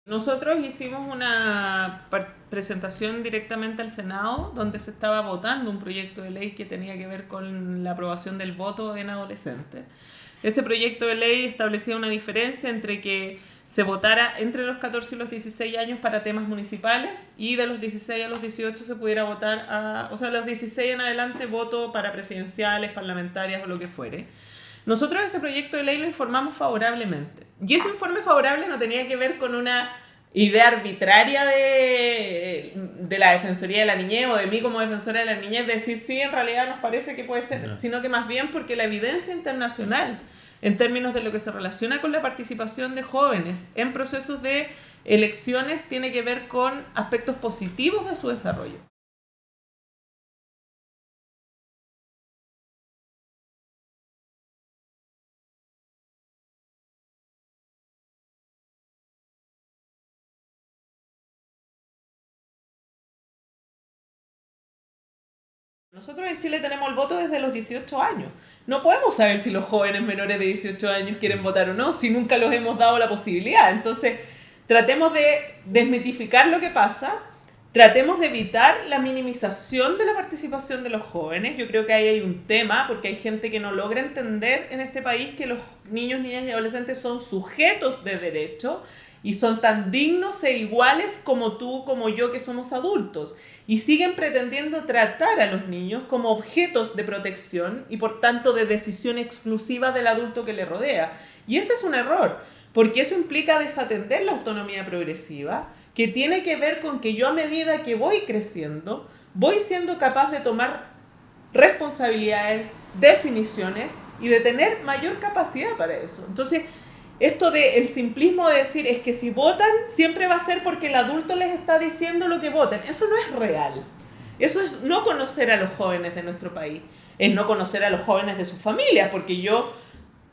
Nosotros hicimos una presentación directamente al Senado donde se estaba votando un proyecto de ley que tenía que ver con la aprobación del voto en adolescentes. Ese proyecto de ley establecía una diferencia entre que se votara entre los 14 y los 16 años para temas municipales y de los 16 a los 18 se pudiera votar, o sea, los 16 en adelante voto para presidenciales, parlamentarias o lo que fuere. Nosotros ese proyecto de ley lo informamos favorablemente. Y ese informe favorable no tenía que ver con una idea arbitraria de la Defensoría de la Niñez o de mí como defensora de la niñez, de decir sí, en realidad nos parece que puede ser, sino que más bien porque la evidencia internacional en términos de lo que se relaciona con la participación de jóvenes en procesos de elecciones tiene que ver con aspectos positivos de su desarrollo. Nosotros en Chile tenemos el voto desde los 18 años. No podemos saber si los jóvenes menores de 18 años quieren votar o no, si nunca los hemos dado la posibilidad. Entonces, tratemos de desmitificar lo que pasa, tratemos de evitar la minimización de la participación de los jóvenes. Yo creo que ahí hay un tema, porque hay gente que no logra entender en este país que los niños, niñas y adolescentes son sujetos de derecho y son tan dignos e iguales como tú, como yo, que somos adultos. Y siguen pretendiendo tratar a los niños como objetos de protección y por tanto de decisión exclusiva del adulto que le rodea. Y ese es un error, porque eso implica desatender la autonomía progresiva, que tiene que ver con que yo a medida que voy creciendo, voy siendo capaz de tomar responsabilidades, definiciones y de tener mayor capacidad para eso. Entonces, esto del simplismo de decir es que si votan siempre va a ser porque el adulto les está diciendo lo que voten, eso no es real. Eso es no conocer a los jóvenes de nuestro país, es no conocer a los jóvenes de sus familias, porque yo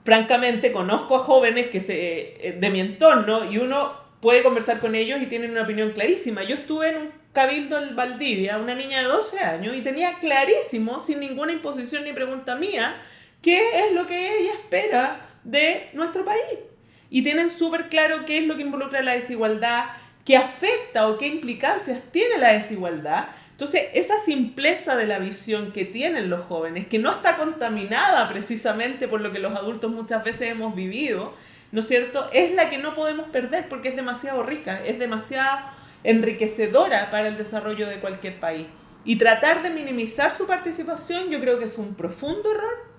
francamente conozco a jóvenes de mi entorno y uno puede conversar con ellos y tienen una opinión clarísima. Yo estuve en un cabildo en Valdivia, una niña de 12 años, y tenía clarísimo, sin ninguna imposición ni pregunta mía, qué es lo que ella espera de nuestro país. Y tienen súper claro qué es lo que involucra la desigualdad, qué afecta o qué implicancias tiene la desigualdad. Entonces, esa simpleza de la visión que tienen los jóvenes, que no está contaminada precisamente por lo que los adultos muchas veces hemos vivido, ¿no es cierto?, es la que no podemos perder porque es demasiado rica, es demasiado enriquecedora para el desarrollo de cualquier país. Y tratar de minimizar su participación yo creo que es un profundo error.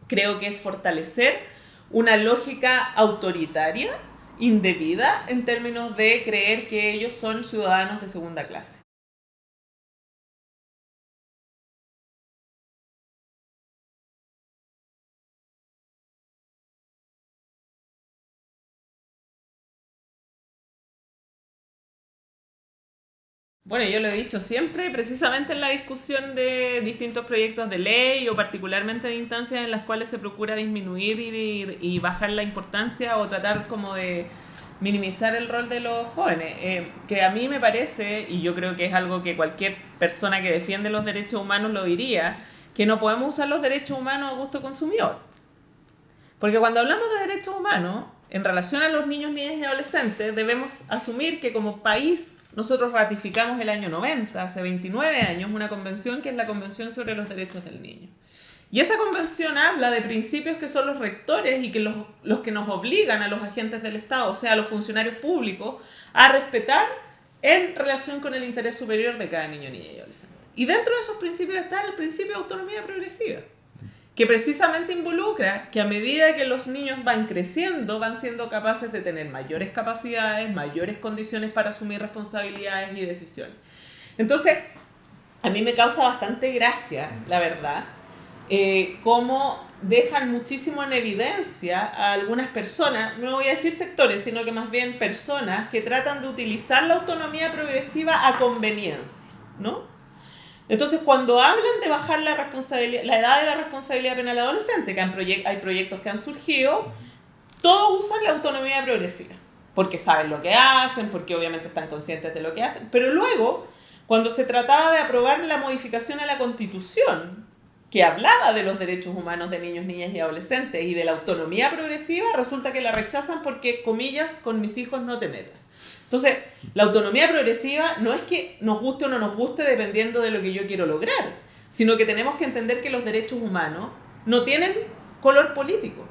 Creo que es fortalecer una lógica autoritaria, indebida, en términos de creer que ellos son ciudadanos de segunda clase. Bueno, yo lo he dicho siempre, precisamente en la discusión de distintos proyectos de ley o particularmente de instancias en las cuales se procura disminuir y bajar la importancia o tratar como de minimizar el rol de los jóvenes, que a mí me parece, y yo creo que es algo que cualquier persona que defiende los derechos humanos lo diría, que no podemos usar los derechos humanos a gusto consumidor. Porque cuando hablamos de derechos humanos, en relación a los niños, niñas y adolescentes, debemos asumir que como país nosotros ratificamos el año 90, hace 29 años, una convención que es la Convención sobre los Derechos del Niño. Y esa convención habla de principios que son los rectores y que los que nos obligan a los agentes del Estado, o sea, a los funcionarios públicos, a respetar en relación con el interés superior de cada niño, niña y adolescente. Y dentro de esos principios está el principio de autonomía progresiva, que precisamente involucra que a medida que los niños van creciendo, van siendo capaces de tener mayores capacidades, mayores condiciones para asumir responsabilidades y decisiones. Entonces, a mí me causa bastante gracia, la verdad, cómo dejan muchísimo en evidencia a algunas personas, no voy a decir sectores, sino que más bien personas que tratan de utilizar la autonomía progresiva a conveniencia, ¿no? Entonces, cuando hablan de bajar la edad de la responsabilidad penal adolescente, que hay proyectos que han surgido, todos usan la autonomía progresiva, porque saben lo que hacen, porque obviamente están conscientes de lo que hacen, pero luego, cuando se trataba de aprobar la modificación a la Constitución, que hablaba de los derechos humanos de niños, niñas y adolescentes y de la autonomía progresiva, resulta que la rechazan porque, comillas, con mis hijos no te metas. Entonces, la autonomía progresiva no es que nos guste o no nos guste dependiendo de lo que yo quiero lograr, sino que tenemos que entender que los derechos humanos no tienen color político,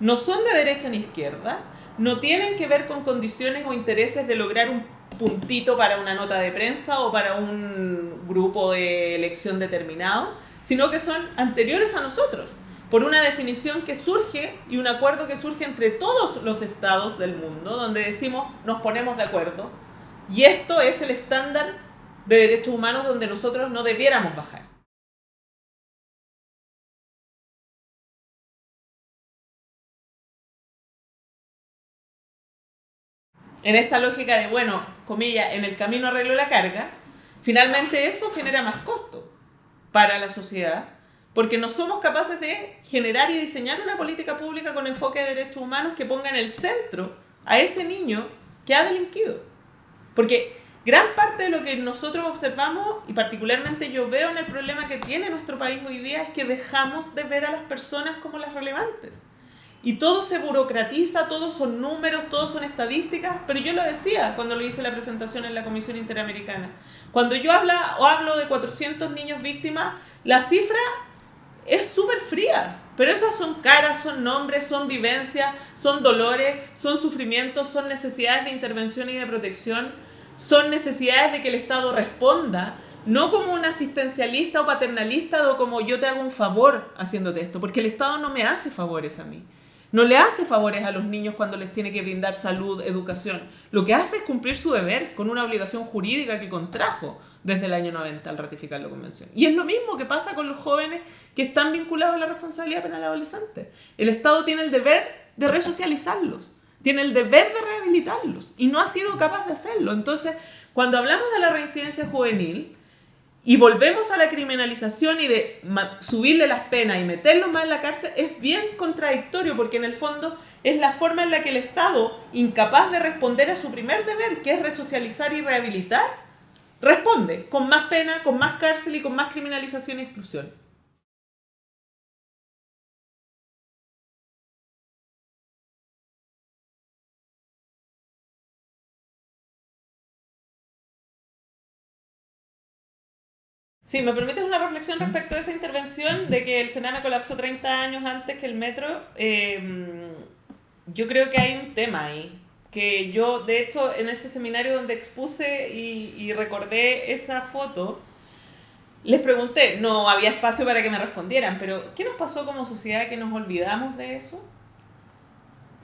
no son de derecha ni izquierda, no tienen que ver con condiciones o intereses de lograr un puntito para una nota de prensa o para un grupo de elección determinado, sino que son anteriores a nosotros, por una definición que surge y un acuerdo que surge entre todos los estados del mundo, donde decimos, nos ponemos de acuerdo, y esto es el estándar de derechos humanos donde nosotros no debiéramos bajar. En esta lógica de, bueno, comillas, en el camino arreglo la carga, finalmente eso genera más costo para la sociedad, porque no somos capaces de generar y diseñar una política pública con enfoque de derechos humanos que ponga en el centro a ese niño que ha delinquido. Porque gran parte de lo que nosotros observamos, y particularmente yo veo en el problema que tiene nuestro país hoy día, es que dejamos de ver a las personas como las relevantes. Y todo se burocratiza, todos son números, todos son estadísticas, pero yo lo decía cuando lo hice la presentación en la Comisión Interamericana. Cuando yo hablo de 400 niños víctimas, la cifra es súper fría, pero esas son caras, son nombres, son vivencias, son dolores, son sufrimientos, son necesidades de intervención y de protección, son necesidades de que el Estado responda, no como un asistencialista o paternalista o como yo te hago un favor haciéndote esto, porque el Estado no me hace favores a mí. No le hace favores a los niños cuando les tiene que brindar salud, educación. Lo que hace es cumplir su deber con una obligación jurídica que contrajo desde el año 90 al ratificar la convención. Y es lo mismo que pasa con los jóvenes que están vinculados a la responsabilidad penal adolescente. El Estado tiene el deber de resocializarlos, tiene el deber de rehabilitarlos y no ha sido capaz de hacerlo. Entonces, cuando hablamos de la reincidencia juvenil, y volvemos a la criminalización y de subirle las penas y meterlos más en la cárcel, es bien contradictorio porque en el fondo es la forma en la que el Estado, incapaz de responder a su primer deber, que es resocializar y rehabilitar, responde con más pena, con más cárcel y con más criminalización y exclusión. Sí, me permites una reflexión respecto a esa intervención de que el Sename colapsó 30 años antes que el metro. Yo creo que hay un tema ahí, que yo, de hecho, en este seminario donde expuse y recordé esa foto, les pregunté, no había espacio para que me respondieran, pero ¿qué nos pasó como sociedad que nos olvidamos de eso?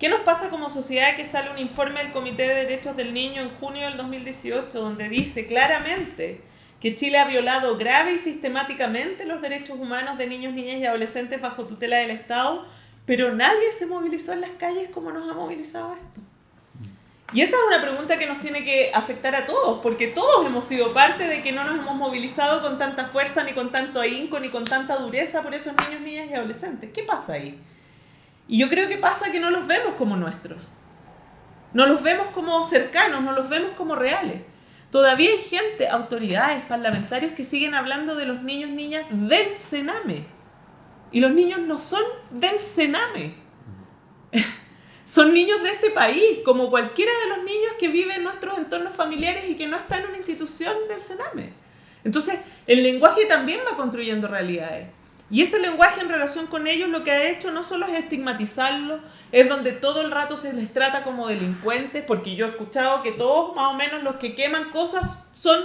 ¿Qué nos pasa como sociedad que sale un informe del Comité de Derechos del Niño en junio del 2018 donde dice claramente que Chile ha violado grave y sistemáticamente los derechos humanos de niños, niñas y adolescentes bajo tutela del Estado, pero nadie se movilizó en las calles como nos ha movilizado esto? Y esa es una pregunta que nos tiene que afectar a todos, porque todos hemos sido parte de que no nos hemos movilizado con tanta fuerza, ni con tanto ahínco, ni con tanta dureza por esos niños, niñas y adolescentes. ¿Qué pasa ahí? Y yo creo que pasa que no los vemos como nuestros. No los vemos como cercanos, no los vemos como reales. Todavía hay gente, autoridades, parlamentarios que siguen hablando de los niños, niñas del Sename. Y los niños no son del Sename. Son niños de este país, como cualquiera de los niños que viven en nuestros entornos familiares y que no están en una institución del Sename. Entonces, el lenguaje también va construyendo realidades. Y ese lenguaje en relación con ellos lo que ha hecho no solo es estigmatizarlos, es donde todo el rato se les trata como delincuentes, porque yo he escuchado que todos más o menos los que queman cosas son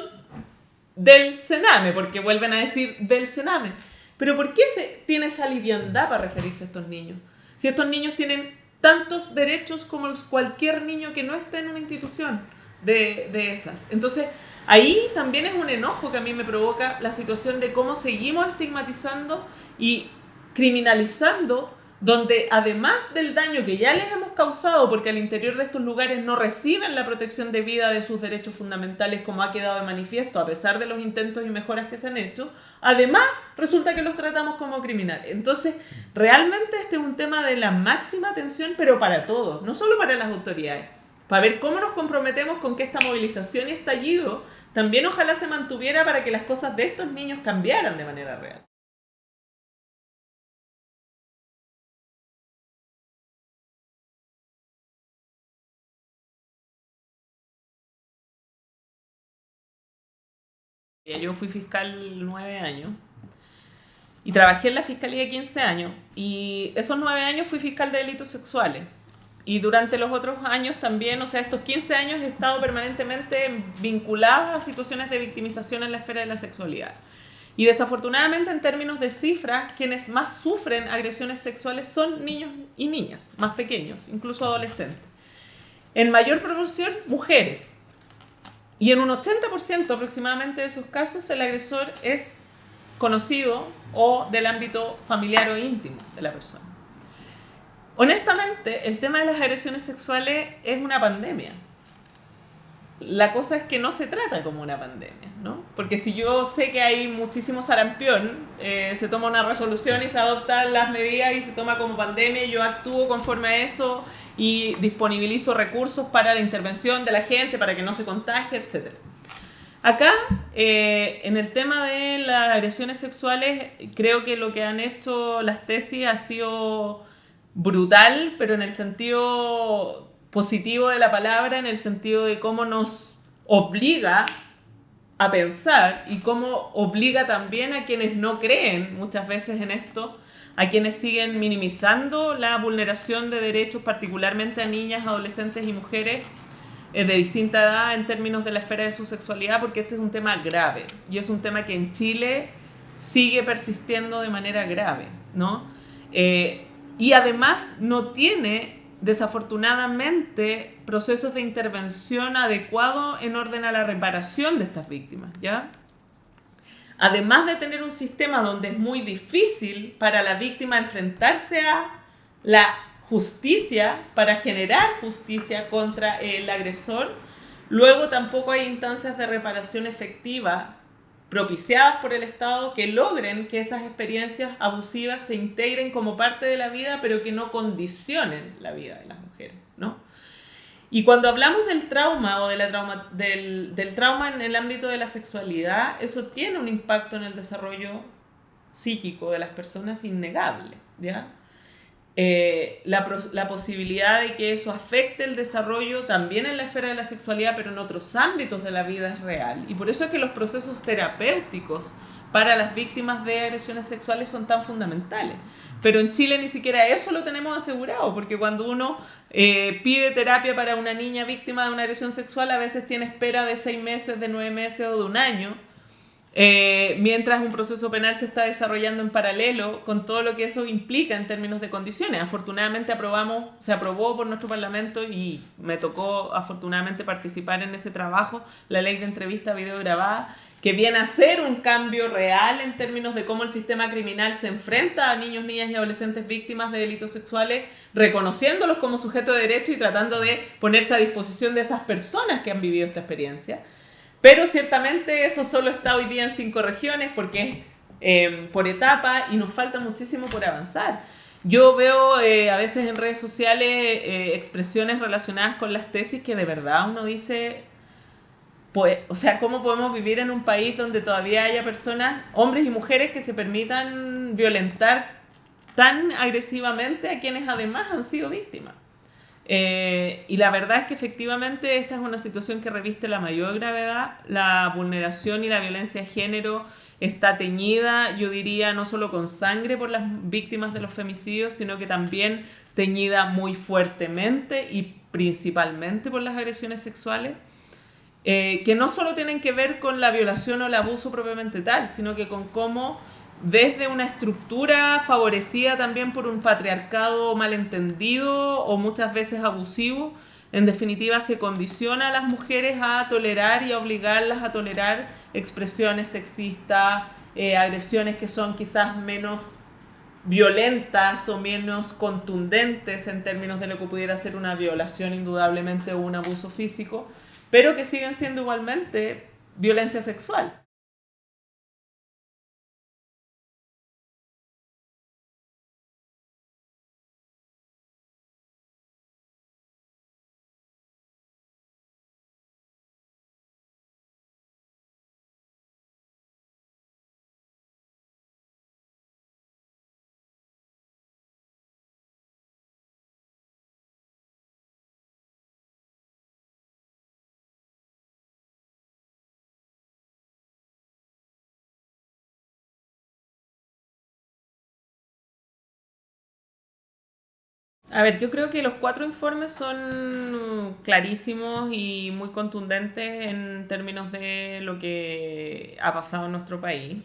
del Sename, porque vuelven a decir del Sename. Pero ¿por qué se tiene esa liviandad para referirse a estos niños? Si estos niños tienen tantos derechos como cualquier niño que no esté en una institución de esas. Entonces, ahí también es un enojo que a mí me provoca la situación de cómo seguimos estigmatizando y criminalizando, donde además del daño que ya les hemos causado, porque al interior de estos lugares no reciben la protección debida de sus derechos fundamentales, como ha quedado de manifiesto a pesar de los intentos y mejoras que se han hecho, además resulta que los tratamos como criminales. Entonces, realmente este es un tema de la máxima atención, pero para todos, no solo para las autoridades, para ver cómo nos comprometemos con que esta movilización y estallido también ojalá se mantuviera para que las cosas de estos niños cambiaran de manera real. Yo fui fiscal 9 años y trabajé en la fiscalía 15 años. Y esos 9 años fui fiscal de delitos sexuales. Y durante los otros años también, o sea, estos 15 años he estado permanentemente vinculada a situaciones de victimización en la esfera de la sexualidad. Y desafortunadamente, en términos de cifras, quienes más sufren agresiones sexuales son niños y niñas, más pequeños, incluso adolescentes. En mayor proporción, mujeres. Y en un 80% aproximadamente de esos casos, el agresor es conocido o del ámbito familiar o íntimo de la persona. Honestamente, el tema de las agresiones sexuales es una pandemia. La cosa es que no se trata como una pandemia, ¿no? Porque si yo sé que hay muchísimo sarampión, se toma una resolución y se adoptan las medidas y se toma como pandemia y yo actúo conforme a eso y disponibilizo recursos para la intervención de la gente, para que no se contagie, etc. Acá, en el tema de las agresiones sexuales, creo que lo que han hecho las tesis ha sido brutal, pero en el sentido positivo de la palabra, en el sentido de cómo nos obliga a pensar y cómo obliga también a quienes no creen muchas veces en esto, a quienes siguen minimizando la vulneración de derechos, particularmente a niñas, adolescentes y mujeres de distinta edad en términos de la esfera de su sexualidad, porque este es un tema grave y es un tema que en Chile sigue persistiendo de manera grave, ¿no? Y además no tiene, desafortunadamente, procesos de intervención adecuados en orden a la reparación de estas víctimas, ¿ya? Además de tener un sistema donde es muy difícil para la víctima enfrentarse a la justicia, para generar justicia contra el agresor, luego tampoco hay instancias de reparación efectiva propiciadas por el Estado que logren que esas experiencias abusivas se integren como parte de la vida, pero que no condicionen la vida de las mujeres, ¿no? Y cuando hablamos del trauma o de del trauma en el ámbito de la sexualidad, eso tiene un impacto en el desarrollo psíquico de las personas innegable, ¿ya? La posibilidad de que eso afecte el desarrollo también en la esfera de la sexualidad, pero en otros ámbitos de la vida es real. Y por eso es que los procesos terapéuticos para las víctimas de agresiones sexuales son tan fundamentales. Pero en Chile ni siquiera eso lo tenemos asegurado, porque cuando uno pide terapia para una niña víctima de una agresión sexual, a veces tiene espera de 6 meses, de 9 meses o de un año, mientras un proceso penal se está desarrollando en paralelo con todo lo que eso implica en términos de condiciones. Afortunadamente se aprobó por nuestro Parlamento y me tocó afortunadamente participar en ese trabajo, la ley de entrevista video grabada, que viene a ser un cambio real en términos de cómo el sistema criminal se enfrenta a niños, niñas y adolescentes víctimas de delitos sexuales, reconociéndolos como sujetos de derecho y tratando de ponerse a disposición de esas personas que han vivido esta experiencia. Pero ciertamente eso solo está hoy día en 5 regiones porque es por etapa y nos falta muchísimo por avanzar. Yo veo a veces en redes sociales expresiones relacionadas con las tesis que de verdad uno dice, pues, o sea, ¿cómo podemos vivir en un país donde todavía haya personas, hombres y mujeres, que se permitan violentar tan agresivamente a quienes además han sido víctimas? Y la verdad es que efectivamente esta es una situación que reviste la mayor gravedad. La vulneración y la violencia de género está teñida, yo diría, no solo con sangre por las víctimas de los femicidios, sino que también teñida muy fuertemente y principalmente por las agresiones sexuales, que no solo tienen que ver con la violación o el abuso propiamente tal, sino que con cómo desde una estructura favorecida también por un patriarcado malentendido o muchas veces abusivo, en definitiva se condiciona a las mujeres a tolerar y a obligarlas a tolerar expresiones sexistas, agresiones que son quizás menos violentas o menos contundentes en términos de lo que pudiera ser una violación indudablemente o un abuso físico, pero que siguen siendo igualmente violencia sexual. A ver, yo creo que los 4 informes son clarísimos y muy contundentes en términos de lo que ha pasado en nuestro país.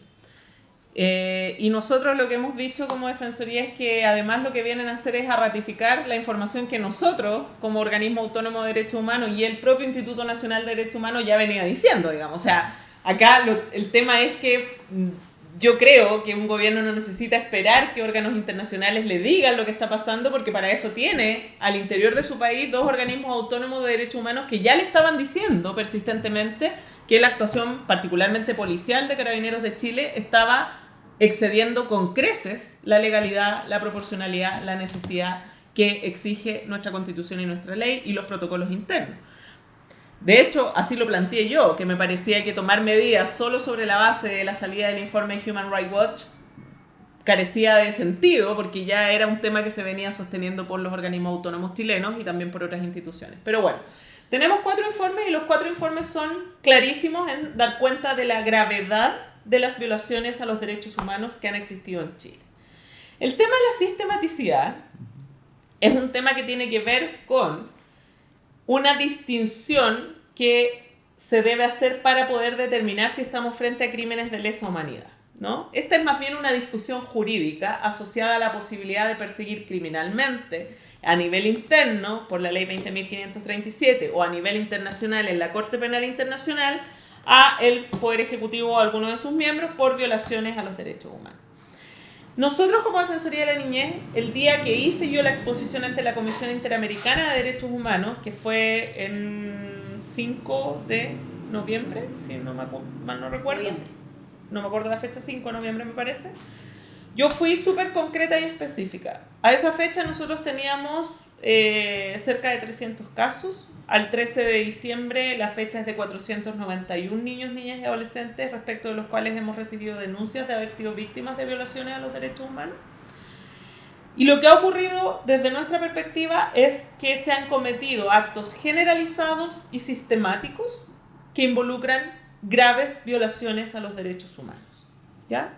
Y nosotros lo que hemos dicho como Defensoría es que además lo que vienen a hacer es a ratificar la información que nosotros, como organismo autónomo de derechos humanos y el propio Instituto Nacional de Derechos Humanos ya venía diciendo, digamos. O sea, acá el tema es que yo creo que un gobierno no necesita esperar que órganos internacionales le digan lo que está pasando, porque para eso tiene al interior de su país 2 organismos autónomos de derechos humanos que ya le estaban diciendo persistentemente que la actuación particularmente policial de Carabineros de Chile estaba excediendo con creces la legalidad, la proporcionalidad, la necesidad que exige nuestra Constitución y nuestra ley y los protocolos internos. De hecho, así lo planteé yo, que me parecía que tomar medidas solo sobre la base de la salida del informe de Human Rights Watch carecía de sentido, porque ya era un tema que se venía sosteniendo por los organismos autónomos chilenos y también por otras instituciones. Pero bueno, tenemos 4 informes y los 4 informes son clarísimos en dar cuenta de la gravedad de las violaciones a los derechos humanos que han existido en Chile. El tema de la sistematicidad es un tema que tiene que ver con una distinción que se debe hacer para poder determinar si estamos frente a crímenes de lesa humanidad, ¿no? Esta es más bien una discusión jurídica asociada a la posibilidad de perseguir criminalmente a nivel interno por la ley 20.537 o a nivel internacional en la Corte Penal Internacional a el Poder Ejecutivo o a alguno de sus miembros por violaciones a los derechos humanos. Nosotros como Defensoría de la Niñez, el día que hice yo la exposición ante la Comisión Interamericana de Derechos Humanos, que fue en 5 de noviembre, si no mal no recuerdo, no me acuerdo la fecha, 5 de noviembre me parece, yo fui súper concreta y específica. A esa fecha nosotros teníamos cerca de 300 casos. Al 13 de diciembre la fecha es de 491 niños, niñas y adolescentes respecto de los cuales hemos recibido denuncias de haber sido víctimas de violaciones a los derechos humanos. Y lo que ha ocurrido desde nuestra perspectiva es que se han cometido actos generalizados y sistemáticos que involucran graves violaciones a los derechos humanos, ¿ya?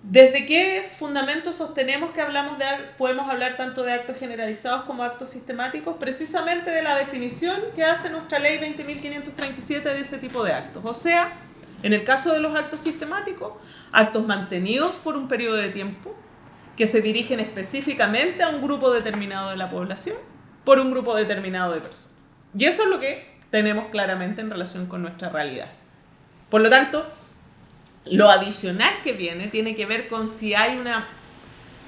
¿Desde qué fundamento sostenemos que podemos hablar tanto de actos generalizados como actos sistemáticos? Precisamente de la definición que hace nuestra ley 20.537 de ese tipo de actos. O sea, en el caso de los actos sistemáticos, actos mantenidos por un periodo de tiempo que se dirigen específicamente a un grupo determinado de la población por un grupo determinado de personas. Y eso es lo que tenemos claramente en relación con nuestra realidad. Por lo tanto, lo adicional que viene tiene que ver con si hay una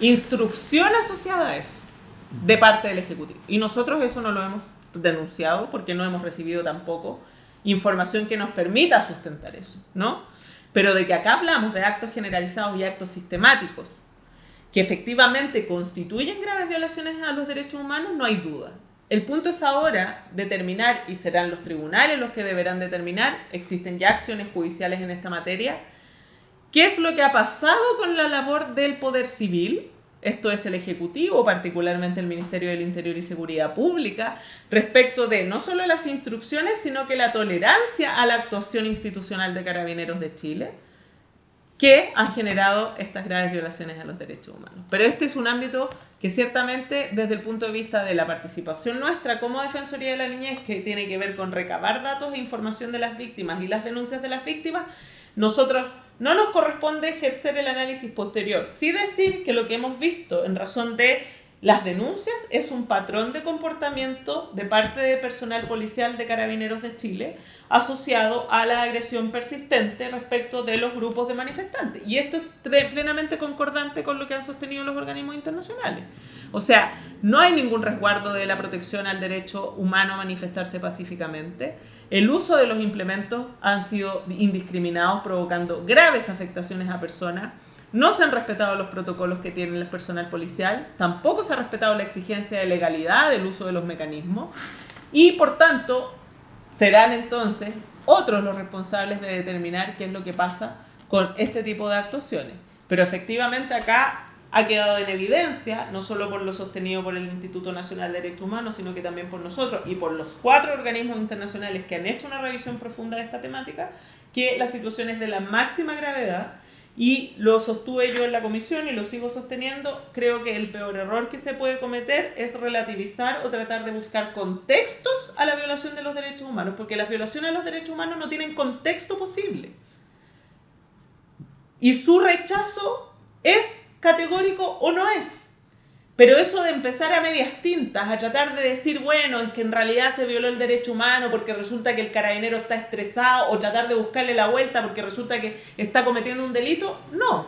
instrucción asociada a eso de parte del Ejecutivo. Y nosotros eso no lo hemos denunciado porque no hemos recibido tampoco información que nos permita sustentar eso, ¿no? Pero de que acá hablamos de actos generalizados y actos sistemáticos que efectivamente constituyen graves violaciones a los derechos humanos, no hay duda. El punto es ahora determinar, y serán los tribunales los que deberán determinar, existen ya acciones judiciales en esta materia, ¿qué es lo que ha pasado con la labor del Poder Civil? Esto es el Ejecutivo, particularmente el Ministerio del Interior y Seguridad Pública, respecto de no solo las instrucciones, sino que la tolerancia a la actuación institucional de Carabineros de Chile, que han generado estas graves violaciones a los derechos humanos. Pero este es un ámbito que ciertamente, desde el punto de vista de la participación nuestra como Defensoría de la Niñez, que tiene que ver con recabar datos e información de las víctimas y las denuncias de las víctimas, nosotros no nos corresponde ejercer el análisis posterior. Sí decir que lo que hemos visto en razón de las denuncias es un patrón de comportamiento de parte de personal policial de Carabineros de Chile asociado a la agresión persistente respecto de los grupos de manifestantes. Y esto es plenamente concordante con lo que han sostenido los organismos internacionales. O sea, no hay ningún resguardo de la protección al derecho humano a manifestarse pacíficamente. El uso de los implementos han sido indiscriminados, provocando graves afectaciones a personas. No se han respetado los protocolos que tiene el personal policial, tampoco se ha respetado la exigencia de legalidad del uso de los mecanismos y, por tanto, serán entonces otros los responsables de determinar qué es lo que pasa con este tipo de actuaciones. Pero efectivamente acá ha quedado en evidencia, no solo por lo sostenido por el Instituto Nacional de Derechos Humanos, sino que también por nosotros y por los 4 organismos internacionales que han hecho una revisión profunda de esta temática, que la situación es de la máxima gravedad Y lo sostuve yo en la comisión y lo sigo sosteniendo. Creo que el peor error que se puede cometer es relativizar o tratar de buscar contextos a la violación de los derechos humanos, porque las violaciones de los derechos humanos no tienen contexto posible. Y su rechazo es categórico o no es. Pero eso de empezar a medias tintas, a tratar de decir, bueno, es que en realidad se violó el derecho humano porque resulta que el carabinero está estresado, o tratar de buscarle la vuelta porque resulta que está cometiendo un delito, no.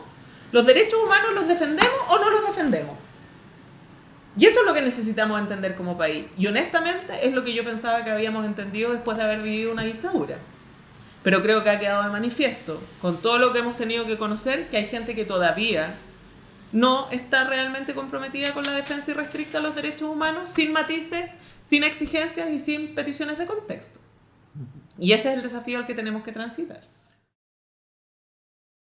Los derechos humanos los defendemos o no los defendemos. Y eso es lo que necesitamos entender como país. Y honestamente es lo que yo pensaba que habíamos entendido después de haber vivido una dictadura. Pero creo que ha quedado de manifiesto, con todo lo que hemos tenido que conocer, que hay gente que todavía no está realmente comprometida con la defensa irrestricta de los derechos humanos, sin matices, sin exigencias y sin peticiones de contexto. Y ese es el desafío al que tenemos que transitar.